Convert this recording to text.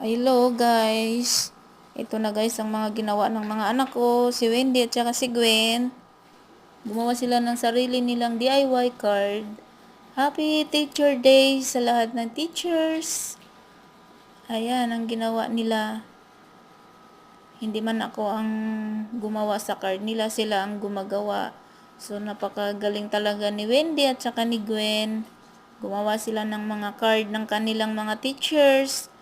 Hello guys. Ito na guys ang mga ginawa ng mga anak ko, si Wendy at saka si Gwen. Gumawa sila ng sarili nilang DIY card. Happy Teacher Day sa lahat ng teachers. Ayan ang ginawa nila. Hindi man ako ang gumawa sa card nila, sila ang gumagawa. So napakagaling talaga ni Wendy at saka ni Gwen. Gumawa sila ng mga card ng kanilang mga teachers.